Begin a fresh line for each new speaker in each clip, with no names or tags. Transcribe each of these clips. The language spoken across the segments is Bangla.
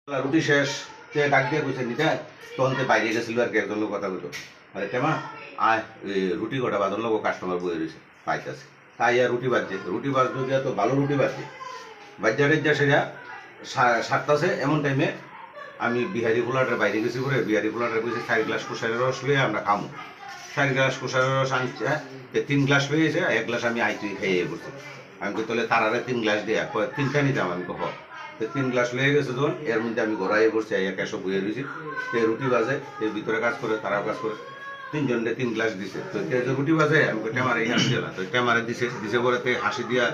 রুটি শেষ তে ডাক দিয়ে কইছে নিতে তখন তে বাইরে গেছিল আর কি একজন লোক কথা কইতো আরে তেমা আয় রুটি কটা বাজন লোক কাস্টমার বয়ে রয়েছে পাইতেছে তাই আর রুটি বাজবে গিয়া তো ভালো রুটি বাজছে বাজ্যা টেজ্যা সেটা সারতাছে এমন টাইমে আমি বিহারি পোলাটার বাইরে গেছি করে বিহারি পোলাটার কইছি 4 গ্লাস কুশারের রস লইয়া আমরা খামো 4 গ্লাস কুশারের রস আনছে 3 গ্লাস হয়ে গেছে 1 গ্লাস আমি আইতুই খাইয়ে পড়ছি আমি কই তাহলে তারারে 3 গ্লাস দেয়া 3টা নিতাম আমি কহ 3 গ্লাস লেগে গেছে যখন এর মধ্যে আমি গড়াইয়ে পড়ছি আইয়া ক্যাশো বইয়ে রয়েছি রুটি বাজে এর ভিতরে কাজ করে তারাও কাজ করে 3 জনকে 3 গ্লাস দিছে তো রুটি বাজে আমি টেমারে হাসি দিলাম তো টেমারে দিছে পরে হাসি দিয়া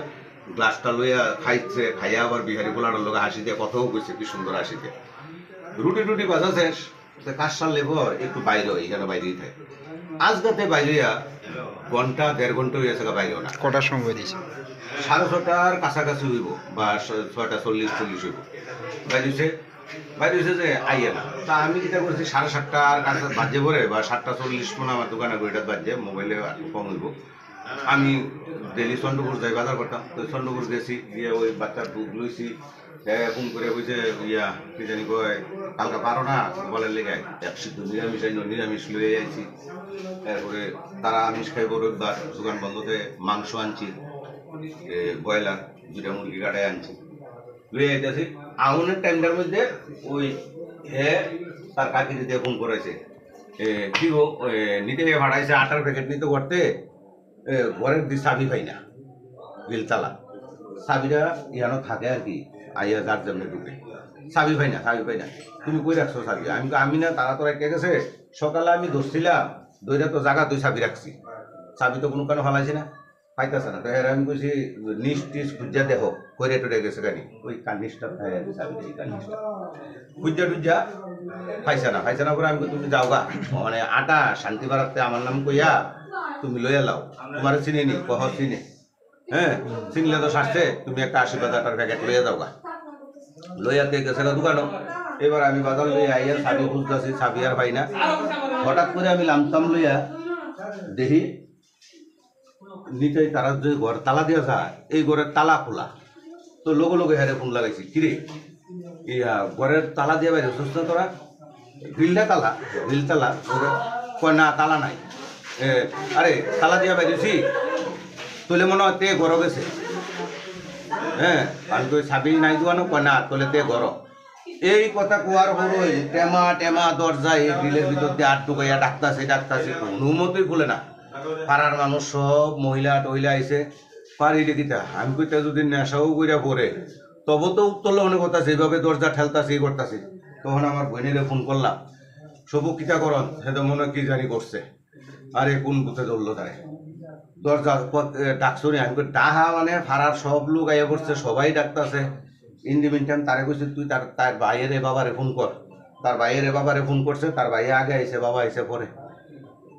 গ্লাসটা লইয়া খাইছে খাইয়া আবার বিহারি পোলাটার লোক হাসি দিয়ে কথাও কইছে কি সুন্দর হাসি দিয়ে রুটি বাজা শেষ কাজ সারলে পর একটু বাইরে এখানে বাইরেই থাকে আজগাতে বাইরে ঘন্টা 1.5 ঘন্টা হয়েছে বাইরেও না
কটার সময় দিয়েছে
6:30টার কাছাকাছি হইব বা 6:40-40 হইব বাইরে যে আইয়ে না তা আমি যেটা করছি 7:30টার কাছে বাজে পরে বা 7:40 মনে আমার দোকানে বইটা বাজে মোবাইলে কম হইব আমি ডেলি চন্দ্রপুর যাই বাজার করতাম তো চন্দ্রপুর গেছি গিয়ে ওই বাচ্চার দুধ লইছি ফোন করে কইছে ইয়া কি জানি কয় কালকা পারো না বলে লেগে একশিদ্ধ নিরামিষ লইয়ে আইছি তারপরে তারা আমিষ খাইব রোববার দোকান বন্ধতে মাংস আনছি ব্রয়লার 2টা মুরগি কাটায় আনছি লইয়ে আইতেছি আউনের টাইমটার মধ্যে ওই তার কাকির দিয়ে ফোন করেছে কি গো নিতে ভাড়াইছে আটার প্যাকেট নিতে করতে ঘরের দি চাবি পাই না গিলতালা চাবিটা ইয়ানো থাকে আর কি আইয়া যার জন্য ঢুকে চাবি পাই না তুমি কই রাখছো চাবি আমি না তারা তো রেখে গেছে সকালে আমি ধরছিলাম দইটা তো জায়গা তুই চাবি রাখছি চাবি তো কোনো কারণে ফালাইছি না পাইতেছে না তো এর আমি কইছি নিচ টিস খুঁজা দেখো কইরে টরে গেছে গাড়ি ওই কানিসটা চাবি এই কানিসটা খুঁজা টুজা পাইছে না করে আমি তুমি যাও গা মানে আটা শান্তি বাড়াতে আমার নাম কইয়া তুমি লইয়া লাও তোমার চিনি নি কহ চিনি হ্যাঁ চিনলে তো শাসছে তুমি একটা 80 টাকার প্যাকেট লইয়া যাও গা লইয়াতে গেছে গা দোকানো এবার আমি বাজার লইয়া আইয়া চাবি খুঁজতেছি চাবি আর পাই না হঠাৎ করে আমি লামসাম লইয়া দেখি নিচে তারা যে ঘর তালা দিয়া যায় এই ঘরের তালা খোলা তো লগে হেরে ফোন লাগাইছি কিরে ইয়া ঘরের তালা দিয়ে বাইরে সুস্থ তোরা গ্রিল তালা কয় না তালা নাই আরে তালা দিয়া বাইরেছি তোলে মনে হয় তে ঘর গেছে হ্যাঁ আমি তো চাবি নাই দোয়ানো কয় না তোলে তে ঘর এই কথা কোয়ার হরই টেমা দরজা এই গ্রিলের ভিতর দিয়ে আট ঢুকাইয়া ডাকতাছে কোনো মতোই খুলে না পাড়ার মানুষ সব মহিলা টহিলা আইসে পারি দেখিতা আমি কইতা যদি নেশাও কইরা পড়ে তবে তো উত্তরলে অনেক কথা এইভাবে দরজা ঠেলতাছে এই করতাছে তখন আমার বোনেরে ফোন করলাম সবু কিতা করন সে তো মনে কি জানি করছে আরে কোন বুথে ধরলো তাই দরজা ডাকছনি আমি ডাহা মানে পাড়ার সব লোক আইয়া পড়ছে সবাই ডাকতাছে ইন দি মিন টাইম তারে কইছে তুই তার ভাইয়ের বাবারে ফোন কর তার ভাইয়ের বাবারে ফোন করছে তার ভাইয়া আগে আইসে বাবা আইসে পরে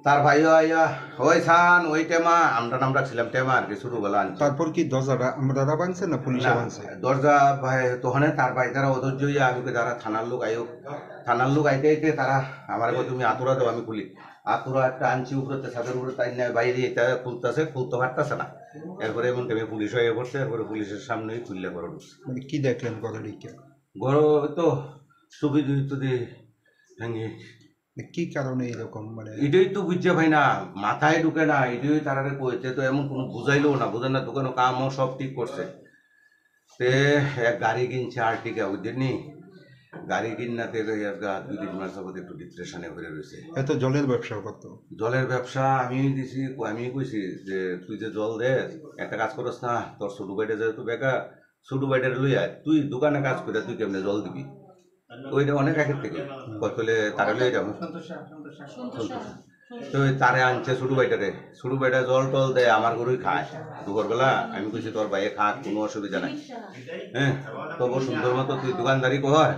তার ভাইও আইয়া ওই ছান ওই টেমা আমরা নাম রাখছিলাম টেমা আর কি ছোটবেলা আনছি
তারপর কি দরজাটা আমরা ভাঙছে না পুলিশে ভাঙছে
দরজা তখন তার ভাই তারা অধৈর্য হইয়া আমি যারা থানার লোক আইতে তারা আমার তুমি আতুরা দাও আমি খুলি আতুরা একটা আনছি উপরে ছাদের উপরে তাই না বাইরে এটা খুলতে পারতেছে না এরপরে এমন টাইমে পুলিশ হয়ে পড়ছে এরপরে পুলিশের সামনেই খুললে ঘর ঢুকছে
মানে কি দেখলেন গলাডিকে
ঘর তো ছবি টুবি ভেঙে
কি কারণে এরকম মানে
এটাই তো বুঝছে ভাই না মাথায় ঢুকে না এটাই তারারে কইতে তো এমন কোনো বুঝাইলো না বুঝেন না দোকানে কামও সব ঠিক করছে তে এক গাড়ি কিনছে আর্টিকা বুঝছেনি গাড়ি কিনাতে 2-3 মাস যাবত একটু ডিপ্রেশনে ভরে রয়েছে
এত জলের ব্যবসা করতো
জলের ব্যবসা আমি কইছি যে তুই যে জল দে একটা কাজ করস না তোর ছোট বাইটে যেহেতু বেকার ছোট বাইটের লইয়া তুই দোকানে কাজ করে তুই কেমনে জল দিবি ওইটা অনেক আগের থেকে কতলে তারা লইয়া যাবো তো তারে আনছে ছোট বাইটা জল টল দেয় আমার গরুই খায় দুপুরবেলা আমি কইছি তোর ভাইয়ে খাক কোনো অসুবিধা নাই হ্যাঁ তবু সুন্দর মতো তুই দোকানদারি কর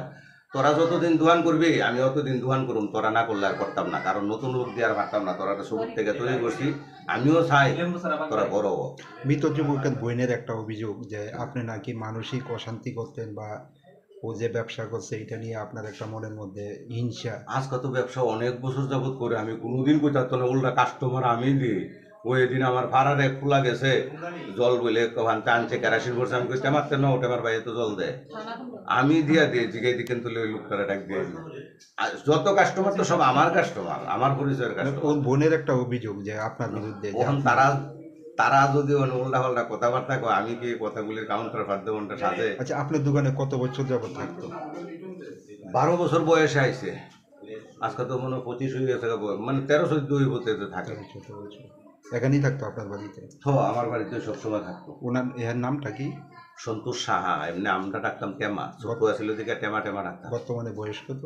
তোরা যতদিন দোকান করবি আমি অতদিন দোকান করুম তোরা না করলে আর করতাম না কারণ নতুন লোক দিয়ে আর পারতাম না তোরা তো শুরু থেকে তৈরি করছি আমিও চাই তোরা বড়
মৃত যুবকের বোনের একটা অভিযোগ যে আপনি নাকি মানসিক অশান্তি করতেন বা ও যে ব্যবসা করছে এটা নিয়ে আপনার একটা মনের মধ্যে হিংসা
আজকে তো ব্যবসা অনেক বছর যাবত করে আমি কোনোদিন কইতাম তাহলে উল্টা কাস্টমার আমি দিই ওই দিন আমার ভাড়ারে খোলা গেছে জল বলে কখন টানছে কেরাসিন ভরছে আমি কইছি আমার তো না ওটা আমার বাইরে তো জল দেয় আমি দিয়া দিয়েছি এই কিন্তু ওই লোকটারা ডাক দিয়ে আর যত কাস্টমার তো সব আমার কাস্টমার আমার পরিচয়ের কাস্টমার
ওর বোনের একটা অভিযোগ যে আপনার বিরুদ্ধে যে
তখন তারা তারা যদি উল্টা পাল্টা কথাবার্তা কয় আমি কি কথাগুলির কাউন্টার ফার দেবো সাথে
আচ্ছা আপনার দোকানে কত বছর যাবত থাকতো?
12 বছর বয়সে আইছে আজকে তো মনে হয় 25 হয়ে গেছে মানে 13-14 হইবতে থাকে
ছোট বছর এখানেই থাকতো আপনার বাড়িতে?
তো আমার বাড়িতে সবসময় থাকতো।
ওনার এর নামটা কি?
সন্তোষ সাহা, এমনি আমরা ডাকতাম টেমা, ছোট ছিল দিকে টেমা টেমা ডাকতাম।
বর্তমানে বয়স কত?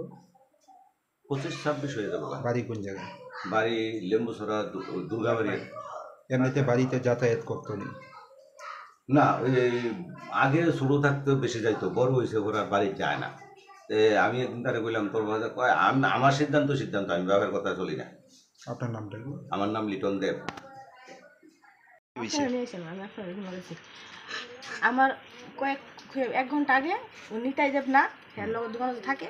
25-26 হয়ে যাবে।
বাড়ি কোন জায়গায়?
বাড়ি লেম্বুছড়া দুর্গাবাড়ি।
এমনিতে বাড়িতে যাতায়াত করতো নি?
না ওই আগে ছোট থাকতে বেশি যাইতো, বড় হয়েছে ওরা বাড়ি যায় না। আমি একদিন তারে বললাম তোর মাঝে কয় আমার সিদ্ধান্ত আমি বাবার কথা চলি না।
আপনার নামটা কি?
আমার নাম লিটন দেব।
আমার এক ঘন্টা আগে নিতাই দেব না হ্যাঁ লোক দোকানে থাকে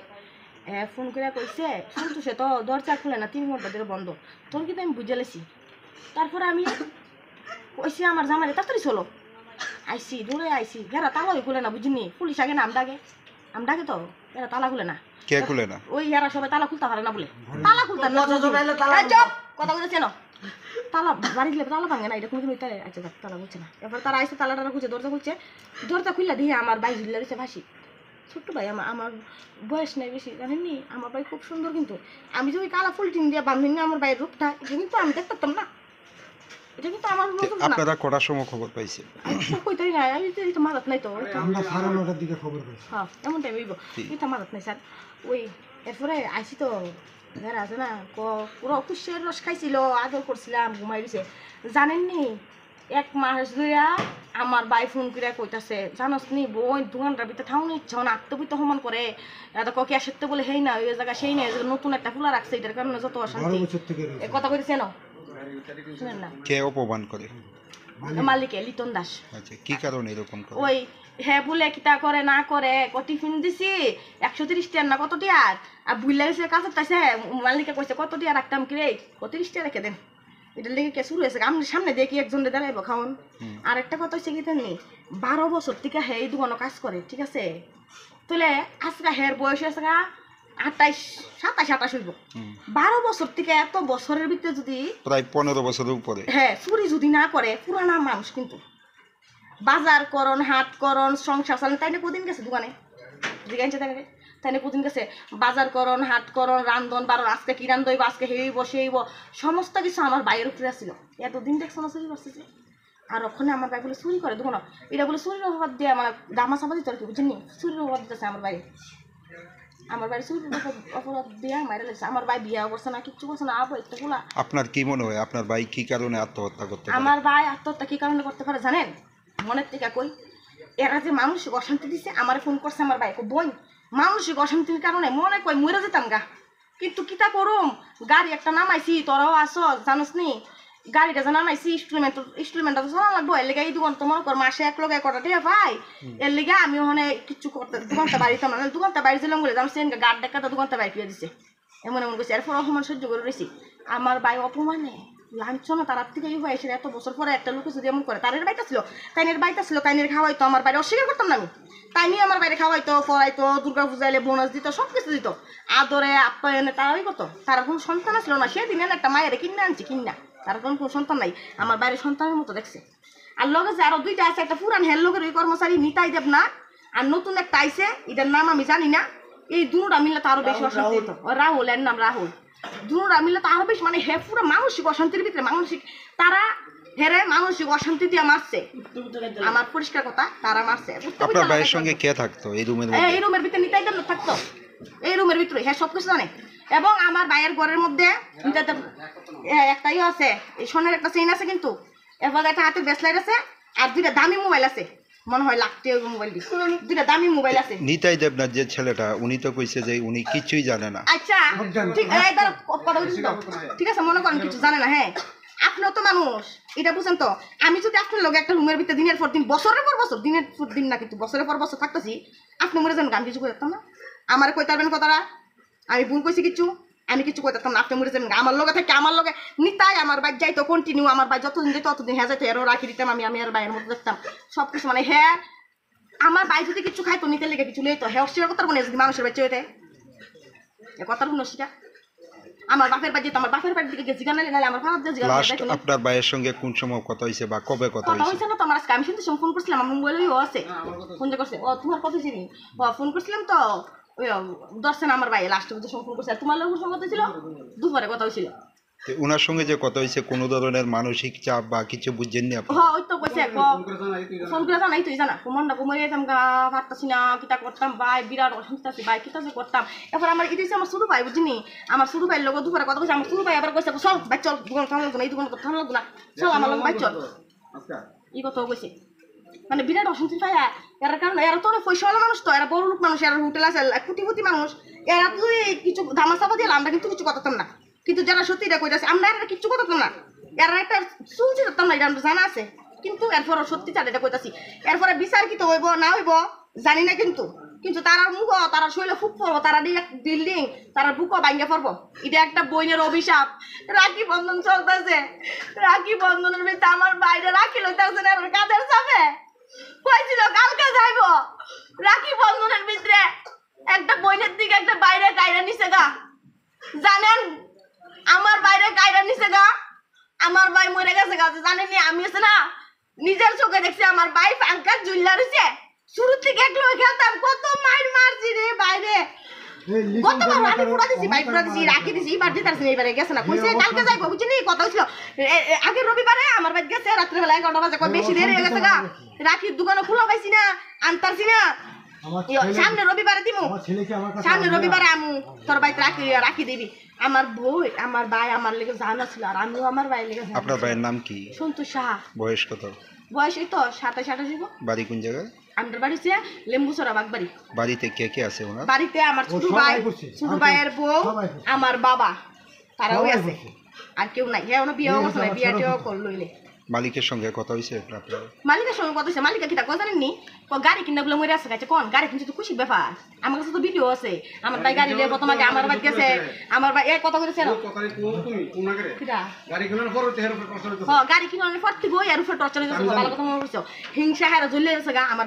ফোন করে কইছে সন্তোষে তো দরজা খুলে না 3 ঘন্টা ধরে বন্ধ, তোর কিন্তু আমি বুঝে লেছি। তারপরে আমি কইছি আমার জামাই তাড়াতাড়ি চলো, আইসি দূরে আইসি ঘেরা তালাই খুলে না বুঝিনি, পুলিশ আগে নাম ডাকে তো এরা তালা খুলে না।
কে খুলে না?
ওই এরা সবাই তালা খুলতে পারে না বলে তালা খুলতে না কথা বলছে না তালা বাড়ি গেলে তালা ভাঙে না, এটা কোনোদিন আচ্ছা তালা বলছে না। এবার তারা আইসে তালাটা খুলছে, দরজা খুললে দিয়ে আমার ভাই ঝুলে রয়েছে ভাসি ছোট্ট ভাই। আমার বয়স নেই বেশি জানেননি, আমার ভাই খুব সুন্দর, কিন্তু আমি যদি কালা ফুলটিন দিয়ে বান্ধি না আমার ভাইয়ের রূপটা এটা কিন্তু আমি দেখতাম না, এটা কিন্তু আমার
আপনারা কটার সময় খবর পাইছে?
কইতাই না, আমি তো মারাত নাই তো
আমরা 9:30টার দিকে খবর পাইছি।
হ্যাঁ এমন টাইম হইব, এটা মারাত নাই স্যার। ওই এরপরে আইসি তো ঘেরা আছে না পুরো কুশের রস খাইছিল, আদর করছিলাম, ঘুমাই গেছে জানেননি। 1 মাস ধরে আমার ভাই ফোন করে কইতাছে জানোস নি বই দোকানটার ভিতরে থাউনি ইচ্ছা না আত্মবিত সমান করে এত কে আসতে বলে হেই না ওই জায়গা সেই নেই নতুন একটা ফুলা রাখছে, এটার কারণে যত অশান্তি কথা কইতেছে না শুনেন না।
কে অপমান করে?
মালিকে লিটন দাস।
আচ্ছা কি কারণে এরকম করে?
ওই হ্যাঁ বলে কিতা করে না করে টিফিন দিছি 130 টাকা না কত টিয়ার আর ভুল লাগছে কাজের তাইছে মালিকে কইছে কত টিয়া রাখতাম কি রে 30 টাকা রেখে দেন। এটা লেগে কে শুরু হয়েছে আমি সামনে দেখি একজন দাঁড়াইব খাওন। আর একটা কথা হচ্ছে কি জানি 12 বছর থেকে হ্যাঁ এই দোকানে কাজ করে ঠিক আছে, তাহলে আজকে হের বয়স আছে 27-28 হইব। 12 বছর থেকে এত বছরের ভিতরে যদি
প্রায় 15 বছরের উপরে
হ্যাঁ চুরি যদি না করে পুরানা মানুষ কিন্তু বাজার করন হাট করন সংসার চালান তাই না কদিন গেছে দোকানে জিজ্ঞাসা থাকে তাই না কদিন গেছে বাজার করন হাট করন রান্ধন বারণ আজকে কি রান্ধব আজকে হেইব সেইব সমস্ত কিছু আমার বাইরের উপরে আসছিল। এতদিন দেখছো না চুরি করতেছে আর ওখানে আমার ভাই বলে চুরি করে দোকান এটা বলে চুরির অভাব দিয়ে আমার দামা চাপা দিতে আর কি বুঝিনি চুরির অভাব দিতেছে আমার বাইরে। আমার বাড়ি চুরির অপরাধ দিয়ে মাইরে লাগছে। আমার ভাই বিয়া করছে না কিচ্ছু করছে না আবো একটা গুলা।
আপনার কি মনে হয় আপনার ভাই কি কারণে আত্মহত্যা করতে পারে?
আমার ভাই আত্মহত্যা কি কারণে করতে পারে জানেন? মনের থেকে কই এরা যে মানসিক অশান্তি দিছে আমার ফোন করছে আমার ভাই বোন মানসিক অশান্তির কারণে মনে কই মরে যেতাম গা, কিন্তু কিতা করুম গাড়ি একটা নামাইছি তোরাও আসো জানোস নি গাড়িটা যে নামাইছি ইনস্টলমেন্টটা তো চালা লাগবো এর লেগে এই দোকান তোমার কর মাসে 1 লগে কটা টিয়া ভাই এর লেগে আমি ওখানে কিচ্ছু করতে দোকানটা বাড়িতাম না দোকানটা বাড়ি ছিলাম বলে জানছি গাড় ডাক্তারটা দোকানটা বাড়ি পেয়ে দিছে এমন এমন করছে এরপর অপমান সহ্য করে রয়েছি। আমার ভাই অপমানে লাঞ্ছনা তার থেকে এই হয়েছে এত বছর পরে একটা লোক যদি এমন করে তাদের বাইতা ছিল তাইনের খাওয়াইতো আমার বাইরে অস্বীকার করতাম না আমি তাই নিয়ে আমার বাইরে খাওয়াইতো পড়াইতো দুর্গা পূজাইলে বোনাস দিত সব কিছু দিত আদরে আপ্যায়নে তারাই কত তার কোনো সন্তান ছিল না সেদিন একটা মায়ের কিনে আনছি কিনা তার কোনো সন্তান নাই আমার বাইরে সন্তানের মতো দেখছে। আর লগে যে আরো 2টা আছে একটা পুরান হেল লোকের ওই কর্মচারী নিতাই দেব না আর নতুন একটা আইছে এটার নাম আমি জানি না এই দুটা মিললে তো আরো বেশি অশান্তি হতো। রাহুল এর নাম রাহুল দুটা মিললে তো আরো বেশি মানে হে পুরো মানসিক অশান্তির ভিতরে মানসিক তারা হেরে মানসিক অশান্তি দিয়ে মারছে আমার পরিষ্কার কথা তারা মারছে।
আপনার ভাইয়ের সঙ্গে কে থাকতো এই রুমের মধ্যে?
এই রুমের ভিতরে নিতাই দেব থাকতো এই রুমের ভিতরে হ্যাঁ সব কিছু জানে এবং আমার ভাইয়ের ঘরের মধ্যে একটাই আছে এই সোনার একটা চেইন আছে কিন্তু এবার একটা হাতের ব্রেসলেট আছে আর 2টা দামি মোবাইল আছে মনে হয় লাগতে মোবাইল 2টা দামি মোবাইল আছে।
নিতাই দেবনাথ যে ছেলেটা উনি তো কইছে যে উনি কিছুই জানে না।
আচ্ছা ঠিক এইবার কথা বলছি তো ঠিক আছে মনে করেন কিছু জানে না হ্যাঁ আপনিও তো মানুষ এটা বুঝেন তো আমি যদি আপনার লগে একটা রুমের ভিতরে দিনের পর দিন বছরের পর বছর দিনের পর দিন না কিন্তু বছরের পর বছর থাকতেছি আপনি মরে যান গান কিছু করতাম না আমার কই তারবেন কথাটা আমি ভুল কইছি কিছু আমি কিছু কইতাম না, আপনি মরে যাবেন গা। আমার লগে থেকে আমার লগে নিতাই আমার বাইক যাইতো কন্টিনিউ, আমার বাইক যতদিন যেত ততদিন হ্যাঁ যাইতো, এরও রাখি দিতাম আমি আর বাইয়ের মতো দেখতাম সব কিছু। মানে হ্যাঁ আমার বাই যদি কিছু খাইতো নিতে লেগে কিছু লইতো, হ্যাঁ অস্বীকার করতে পারবো না যদি মানুষের বাচ্চা হইতে এ কথা শুনো সেটা। আমার বাপের বাড়ি যেত, আমার বাপের বাড়ির দিকে গেছি গানালে নালে আমার খারাপ দিয়ে
লাস্ট আপনার ভাইয়ের সঙ্গে কোন সময় কথা হয়েছে বা কবে কথা
কথা
হয়েছে?
হয়েছে না তো আমার আজকে। আমি শুনতে ফোন করছিলাম, আমার মোবাইলেই ও আছে, ফোন যে করছে ও তোমার কথা চিনি, ও ফোন করছিলাম তো ওই দর্শন আমার ভাই লাস্ট বুঝে ফোন করছে। আর তোমার লোক সঙ্গে কথা ছিল দুপুরে কথা হয়েছিল।
তো ওনার সঙ্গে যে কথা হয়েছে কোনো ধরনের মানসিক চাপ বা কিছু বুঝছেননি আপনি?
হ্যাঁ ওই তো কইছে ফোন করে জানাই তুই জানা মনটা ঘুমাই যেতাম গা, পারতাছি না কিতা করতাম ভাই, বিরাট অসুস্থ আছি ভাই, কিতা যে করতাম। এরপর আমার এটা হচ্ছে আমার ছোট ভাই বুঝিনি, আমার ছোট ভাইয়ের লোক দুপুরে কথা বলছে। আমার ছোট ভাই আবার কইছে চল ভাই চল দোকান খাওয়া লাগতো না, এই দোকান খাওয়া লাগতো না, চল আমার লোক ভাই চল, এই কথা কইছে। মানে বিরাট অশান্তি পায় এর কারণে। এরা তো অনেক পয়সাওয়ালা মানুষ, তো এরা বড় লোক মানুষ, এরা হোটেল আছে কোটিপতি মানুষ, এরা তো কিছু ধামাচাপা দিয়ে আমরা কিন্তু কিছু করতাম না। কিন্তু যারা সত্যি এটা কইতাছে আমরা এরা কিছু করতাম না, এরা একটা চুলছি করতাম না, এটা আমরা জানা আছে। কিন্তু এরপর সত্যি চাল এটা কইতাছি, এরপরে বিচার কি তো হইব না হইব জানি না, কিন্তু কিন্তু তারা মুখ তারা শরীরে ফুক পড়বো, তারা বিল্ডিং তারা বুকও ভাঙ্গে পড়বো। এটা একটা বইনের অভিশাপ। রাখি বন্ধন চলতেছে, রাখি বন্ধনের ভিতরে আমার বাইরে রাখি লইতেছে না, এবার কাদের চাপে কইছিল কালকে যাইব রাখি বন্ধনের ভিতরে একটা বইনের দিকে একটা বাইরে কায়রা নিছে গা, জানেন আমার বাইরে কায়রা নিছে গা, আমার ভাই মরে গেছে গা জানেননি। আমি আছে না নিজের চোখে দেখছি আমার ভাই পাঙ্কা জুল্লা রয়েছে, শুরু থেকে একলো খেলতাম, কত মাইর মারছি রে বাইরে, কতবার আমি পুরা দিছি ভাই, পুরা দিছি রাখি দিছি, এবার দিতারছি এবারে গেছে না, কইছে কালকে যাইব বুঝছিনি কথা হইছিল। আগের রবিবারে আমার ভাই গেছে রাত্রে বেলা 11টা বাজে, কই বেশি দেরি হয়ে গেছে গা, রাখির দোকানে খোলা পাইছি না, আনতারছি না, সামনে রবিবারে দিমু, সামনে রবিবারে আমু তোর ভাই রাখি দিবি। আমার বই আমার ভাই আমার লেগে জানা ছিল, আর আমিও আমার ভাই লেগে জানা।
আপনার ভাইয়ের নাম কি?
সন্তোষ সাহা।
বয়স কত?
বয়স এই তো 27-28 দিব।
বাড়ি কোন জায়গায়?
আমাদের বাড়ি হচ্ছে লেম্বুসরা বাগবাড়ি।
বাড়িতে কে কে আছে ওনার?
বাড়িতে আমার ছোট ভাইয়ের বউ, আমার বাবা, তারাও আছে, আর কেউ নাই। হ্যাঁ বিয়ে করছে না, বিয়েটাও করলইলে।
মালিকের সঙ্গে কথা হয়েছে আপনার?
মালিকের সঙ্গে কথা হচ্ছে, মালিকা কিটা কথা জানেননি, গাড়ি কিনা গুলো মরে আছে গেছে, কোন গাড়ি কিনছে তো খুশি ব্যাপার। আমার কাছে তো ভিডিও আছে, আমার ভাই গাড়ি নিয়ে প্রথম আগে আমার বাড়ি গেছে, আমার ভাই এক কথা কইছে না গাড়ি কিনার পর থেকে এর উপর টর্চার হইছে। ভালো কথা মনে করছো, হিংসা হারা জ্বলে গেছে গা। আমার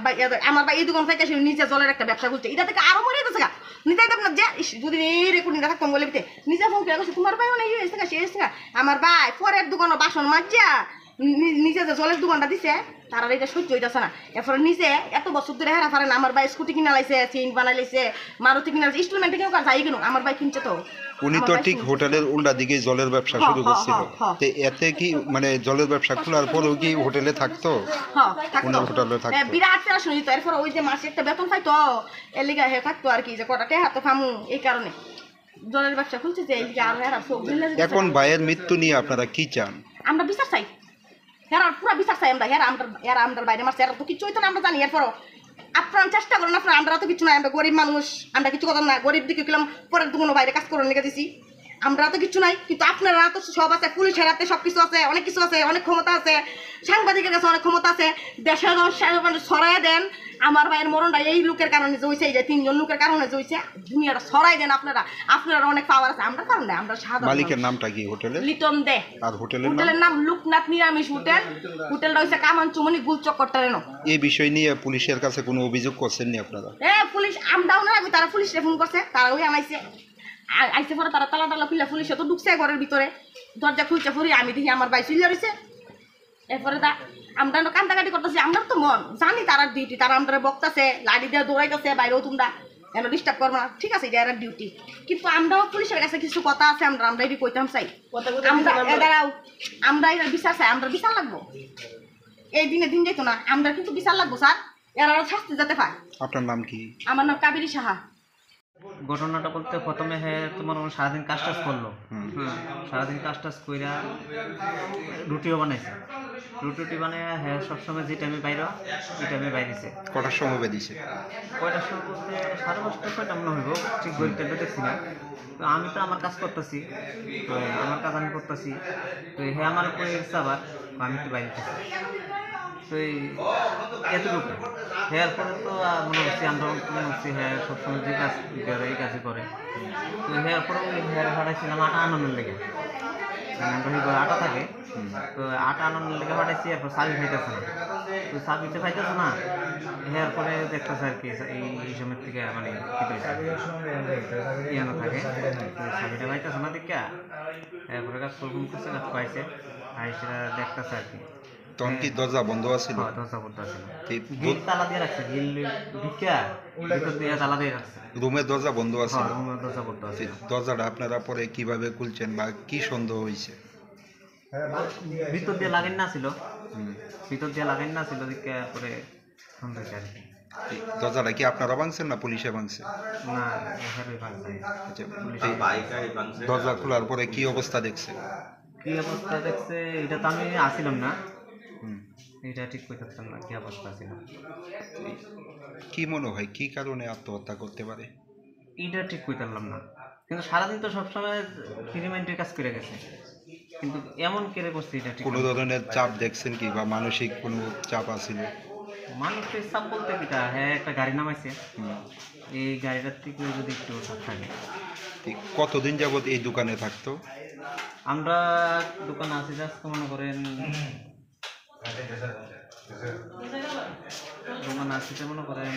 ভাই এই দোকান থেকে এসে নিজে জলের একটা ব্যবসা করছে, এটা থেকে আরো মরে গেছে গা। নিতে না যে যদি এই রেকর্ডিং থাকতাম বলে নিজে ফোন করে গেছে তোমার ভাই অনেক ইয়ে হয়েছে গা, সে এসে গা। আমার ভাই পরের দোকানও বাসন মাজিয়া নিজে যে জলের দোকানটা দিছে তারা এটা সহ্য হইতেছে না। এরপরে নিজে এত বছর ধরে হেরা পারে না, আমার ভাই স্কুটি কিনা লাইছে, চেইন বানাই লাইছে, মারুতি কিনা লাইছে, ইনস্টলমেন্টে কেউ যাই কিনো আমার ভাই কিনছে। তো
উনি তো ঠিক হোটেলের উল্টা দিকে জলের ব্যবসা শুরু করছিল, তো এতে কি মানে জলের ব্যবসা খোলার পরেও কি হোটেলে থাকতো? ওনার হোটেলে থাকতো,
বিরাট পেরাশন হইতো। এরপর ওই যে মাসে একটা বেতন পাইতো, এর লিগা হে থাকতো আর কি, যে কটাকে হাতে ফামু, এই কারণে জলের ব্যবসা খুলছে যে এই লিগা। আর হেরা সব
এখন ভাইয়ের মৃত্যু নিয়ে আপনারা কি চান?
আমরা বিচার চাই, হেরা পুরা বিচার চাই আমরা। হেরা আমরা বাইরে মারছে, এরা তো কিছু হইতো না আমরা জানি। এরপরও আপনারা চেষ্টা করেন, আপনারা আমরা তো কিছু নাই, আমরা গরিব মানুষ, আমরা কিছু করতাম না। গরিব দিকে গেলাম পরের কোনো বাইরে কাজ করার লেগে দিছি, আমরা তো কিছু নাই। কিন্তু আপনারা তো সব আছে, পুলিশের হাতে সব কিছু আছে, অনেক কিছু আছে, অনেক ক্ষমতা আছে, সাংবাদিকের কাছে অনেক ক্ষমতা আছে। দেশের মানে ছড়াই দেন আমার ভাইয়ের মরণটা এই লোকের কারণে জইছে, এই যে 3 জন লোকের কারণে জইছে, দুনিয়াটা ছড়াই দেন আপনারা। আপনারা অনেক পাওয়ার আছে, আমরা কারণে আমরা সাধারণ।
মালিকের নামটা কি হোটেলের?
লিটন দে।
আর হোটেলের
নাম লোকনাথ নিরামিষ হোটেল। হোটেলটা হইছে কামানচুমনি গুলচক্করটা রেনো।
এই বিষয় নিয়ে পুলিশের কাছে কোনো অভিযোগ করছেননি আপনারা?
পুলিশ আমরাও না, তারা পুলিশে ফোন করছে, তারা ওই আমাইছে আইসে পরে তারা তালা টালা খুলে পুলিশে তো ঢুকছে ঘরের ভিতরে, দরজা খুলছে পরে আমি দেখি আমার ভাই চুলিয়া রয়েছে। এরপরে আমরা কান্দাকাটি করতেছি, আমরা তো মন জানি তারা ডিউটি, তারা আমরা বকতেছে, লাঠি দিয়ে দৌড়াইতেছে, বাইরেও তোমরা এনে ডিস্টার্ব করবো না, ঠিক আছে এটা ডিউটি। কিন্তু আমরাও পুলিশের কাছে কিছু কথা আছে, আমরা এটি কইতাম চাই, দাঁড়াও আমরা এটা বিচার চাই, আমরা বিচার লাগবো। এই দিনে দিন যেত না, আমরা কিন্তু বিচার লাগবো স্যার, এরা শাস্তি যেতে পায়।
আপনার নাম কি?
আমার নাম কাবেরী সাহা।
ঘটনাটা বলতে প্রথমে হ্যাঁ তোমার সারাদিন কাজ টাজ করলো, সারাদিন কাজ টাজ কইরা রুটিও বানাইছে, রুটি বানায় হ্যাঁ সবসময় যে টাইমে বাইরে ওই টাইমে বাইরেছে।
কটার সময় বেরিয়েছে?
কয়টার সময় বলতে 5:30 কয়টা মনে হইব, ঠিক ঘড়িতে দেখছি না। তো আমি তো আমার কাজ করতেছি, তো আমার কাজ আমি করতেছি, তো হ্যাঁ আমার উপরে গেছে, আবার আমি একটু বাইরে থাকি, তো এতটুকু। এরপরে তো মনে হচ্ছে আমরা মনে হচ্ছে হ্যাঁ সবসময় যে কাজ করে এই কাজই করে। তো এরপরে ওই হ্যাঁ পাঠাইছিলাম আটা আনানোর লেগে, মানে আমরা এই ঘরে আটা থাকে, তো আটা আনানোর লেগে পাঠাইছি। এরপর চাবি পাইতেছে না, তো চাবিতে পাইতেছে না, এরপরে দেখতেছে আর কি এই সময় থেকে মানে ইয়ানো থাকে, তো চাবিটা পাইতেছে না দেখা এরপরে কাজ ফোন করছে, কাজ পাইছে, আর সেটা দেখতেছে আর কি।
তখন কি দরজা বন্ধ আছিল?
হ্যাঁ, দরজা বন্ধ আছিল,
এই
গিল তালা দিয়ে রাখছে, গিল ঢুকিয়া ভিতর দিয়ে তালা দিয়ে রাখছে।
রুমের দরজা বন্ধ আছিল?
হ্যাঁ, রুমের দরজা বন্ধ
এই
আছিল।
দরজাটা আপনারা পরে কিভাবে খুলছেন বা কি সন্দেহ হয়েছে?
ভিতর দিয়ে লাগাই না ছিল,
হুম।
ভিতর দিয়ে লাগাই না ছিল দিকে পরে সন্দেহ আর কি।
এই দরজাটা কি আপনারা ভাঙছেন না পুলিশে ভাঙছে?
না হেরোই ভাঙছে।
আচ্ছা,
এই বাইকাই ভাঙছে।
দরজা খোলার পরে কি অবস্থা দেখছে?
কি অবস্থা দেখছে এটা তো আমি আসিলাম না,
হুম।
এটা ঠিক করতে পারতাম না কি অবস্থা ছিল।
কি মনে হয় কি কারণে আত্মহত্যা করতে পারে?
এটা ঠিক করতে পারলাম না, কিন্তু সারাদিন তো সবসময় ফ্রিমাইন্ডের কাজ করে গেছে, কিন্তু এমন কেড়ে করছে এটা ঠিক।
কোনো ধরনের চাপ দেখছেন কি বা মানসিক কোনো চাপ আছিল?
মানুষের চাপ বলতে কিটা, হ্যাঁ একটা গাড়ি নামাইছে,
হুম।
এই গাড়িটার থেকে যদি একটু চাপ থাকে।
ঠিক কতদিন যাবত এই দোকানে থাকতো?
আমরা দোকানে আছি আজকে মনে করেন দোকানে আসিতে মনে করেন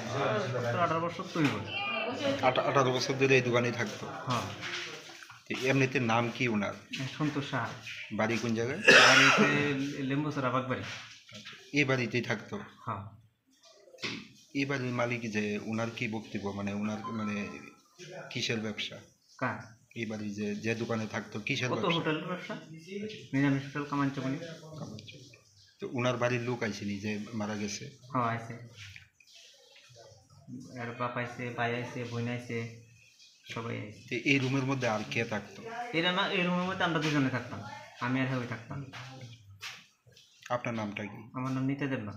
17-18 বছর তৈরি করে।
18 বছর ধরে এই দোকানেই থাকতো?
হ্যাঁ,
তো এমনিতে নাম কি ওনার?
সন্তোষ সাহা,
বাড়ি কোন জায়গায়?
আর হচ্ছে লেম্বুসরা বাগবাড়ি।
এই বাড়িতেই থাকতো?
হ্যাঁ,
এই বাড়ির মালিক যে ওনার কি বক্তব্য, মানে ওনার মানে কিসের ব্যবসা?
কার
এই বাড়ি যে যে দোকানে থাকতো কিসের
কত
ব্যবসা?
হোটেলের ব্যবসা, নিরামিষ হোটেল কামাঞ্চমণি।
তো ওনার বাড়ির লোক আইসিনি যে মারা গেছে?
হ্যাঁ আইছে, আর বাপ আইছে, ভাই আইছে, বোন আইছে, সবাই আইছে।
তো এই রুমের মধ্যে আর কে থাকতো?
এরা না, এই রুমের মধ্যে আমরা দুজনে থাকতাম, আমি আর হ্যাঁ থাকতাম।
আপনার নামটা কি?
আমার নাম নিতে দেব না।